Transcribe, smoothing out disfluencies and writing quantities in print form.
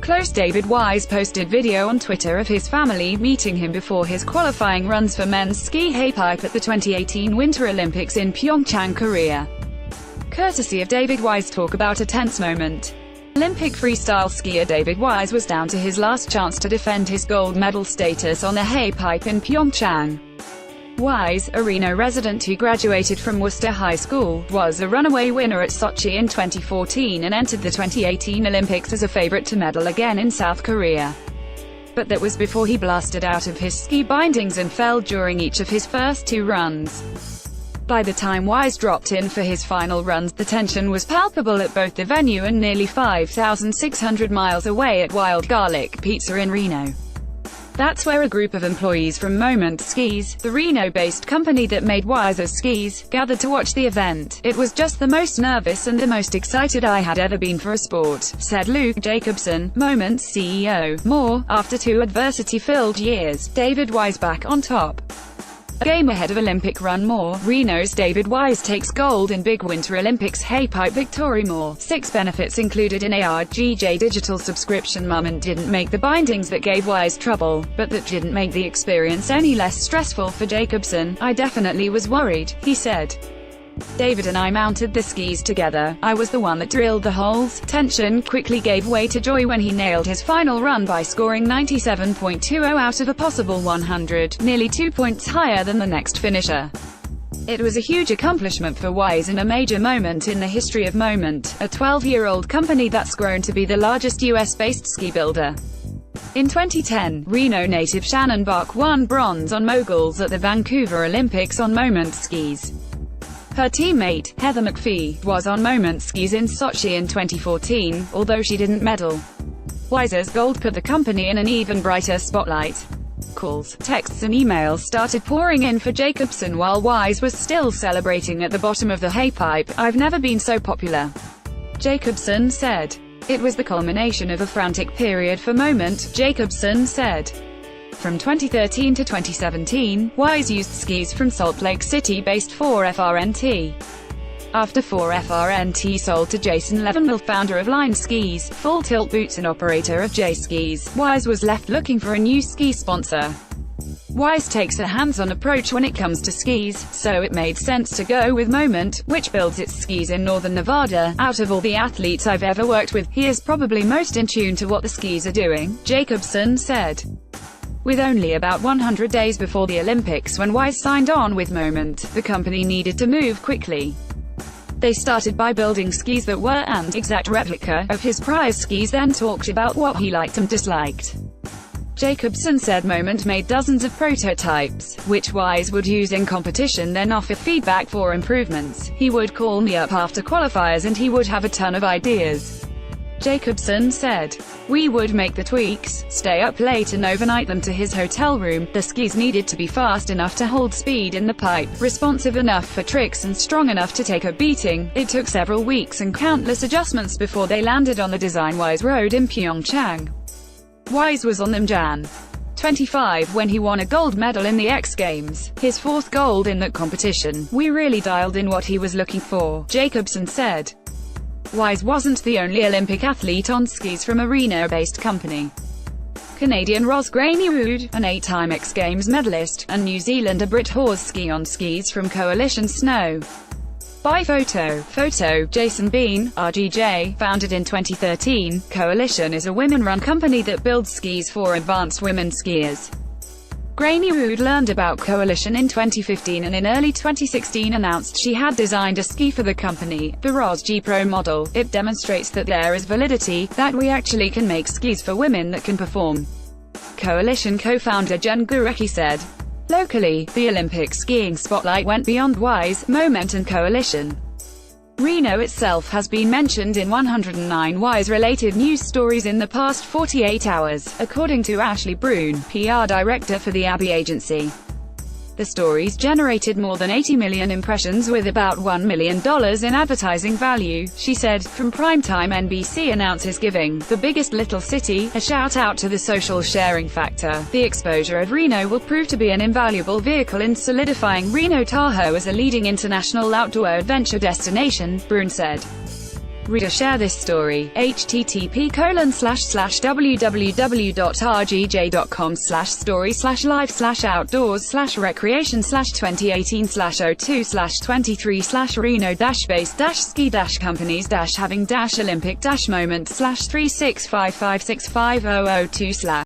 close. David Wise posted video on Twitter of his family meeting him before his qualifying runs for men's ski halfpipe at the 2018 Winter Olympics in Pyeongchang, Korea. Courtesy of David Wise. Talk about a tense moment. Olympic freestyle skier David Wise was down to his last chance to defend his gold medal status on the halfpipe in Pyeongchang. Wise, a Reno resident who graduated from Worcester High School, was a runaway winner at Sochi in 2014 and entered the 2018 Olympics as a favorite to medal again in South Korea. But that was before he blasted out of his ski bindings and fell during each of his first two runs. By the time Wise dropped in for his final runs, the tension was palpable at both the venue and nearly 5,600 miles away at Wild Garlic Pizza in Reno. That's where a group of employees from Moment Skis, the Reno-based company that made Wise's skis, gathered to watch the event. It was just the most nervous and the most excited I had ever been for a sport, said Luke Jacobson, Moment's CEO. More, after 2 adversity-filled years, David Wise back on top. A game ahead of Olympic run. More, Reno's David Wise takes gold in Big Winter Olympics halfpipe victory. More, 6 benefits included in ARGJ digital subscription. Moment didn't make the bindings that gave Wise trouble, but that didn't make the experience any less stressful for Jacobson. I definitely was worried, he said. David and I mounted the skis together. I was the one that drilled the holes. Tension quickly gave way to joy when he nailed his final run by scoring 97.20 out of a possible 100, nearly 2 points higher than the next finisher. It was a huge accomplishment for Wise and a major moment in the history of Moment, a 12-year-old company that's grown to be the largest US-based ski builder. In 2010, Reno native Shannon Bach won bronze on moguls at the Vancouver Olympics on Moment skis. Her teammate, Heather McPhee, was on Moment skis in Sochi in 2014, although she didn't medal. Wise's gold put the company in an even brighter spotlight. Calls, texts and emails started pouring in for Jacobson while Wise was still celebrating at the bottom of the halfpipe. I've never been so popular, Jacobson said. It was the culmination of a frantic period for Moment, Jacobson said. From 2013 to 2017, Wise used skis from Salt Lake City-based 4FRNT. After 4FRNT sold to Jason Levenwell, founder of Line Skis, Full Tilt Boots and operator of J Skis, Wise was left looking for a new ski sponsor. Wise takes a hands-on approach when it comes to skis, so it made sense to go with Moment, which builds its skis in northern Nevada. Out of all the athletes I've ever worked with, he is probably most in tune to what the skis are doing, Jacobson said. With only about 100 days before the Olympics when Wise signed on with Moment, the company needed to move quickly. They started by building skis that were an exact replica of his prior skis, then talked about what he liked and disliked. Jacobson said Moment made dozens of prototypes, which Wise would use in competition, then offer feedback for improvements. He would call me up after qualifiers and he would have a ton of ideas, Jacobson said. We would make the tweaks, stay up late and overnight them to his hotel room. The skis needed to be fast enough to hold speed in the pipe, responsive enough for tricks and strong enough to take a beating. It took several weeks and countless adjustments before they landed on the design Wise rode in Pyeongchang. Wise was on them Jan. 25 when he won a gold medal in the X Games, his 4th gold in that competition. We really dialed in what he was looking for, Jacobson said. Wise wasn't the only Olympic athlete on skis from a Reno-based company. Canadian Ros Graney-Wood, an 8-time X Games medalist, and New Zealander Britt Hawes ski on skis from Coalition Snow. By Photo, Jason Bean, RGJ, founded in 2013, Coalition is a women-run company that builds skis for advanced women skiers. Graney-Wood learned about Coalition in 2015 and in early 2016 announced she had designed a ski for the company, the Ros G Pro model. It demonstrates that there is validity, that we actually can make skis for women that can perform, Coalition co-founder Jen Gurecki said. Locally, the Olympic skiing spotlight went beyond Wise, Moment and Coalition. Reno itself has been mentioned in 109 Wise-related news stories in the past 48 hours, according to Ashley Brune, PR director for the Abbey agency. The stories generated more than 80 million impressions with about $1 million in advertising value, she said. From primetime NBC announces giving the biggest little city a shout-out to the social sharing factor. The exposure of Reno will prove to be an invaluable vehicle in solidifying Reno Tahoe as a leading international outdoor adventure destination, Brune said. Reader, share this story. http://www.rgj.com/story/live/outdoors/recreation/2018/02/23 Reno-based-ski-companies-having-Olympic-moment/365565002/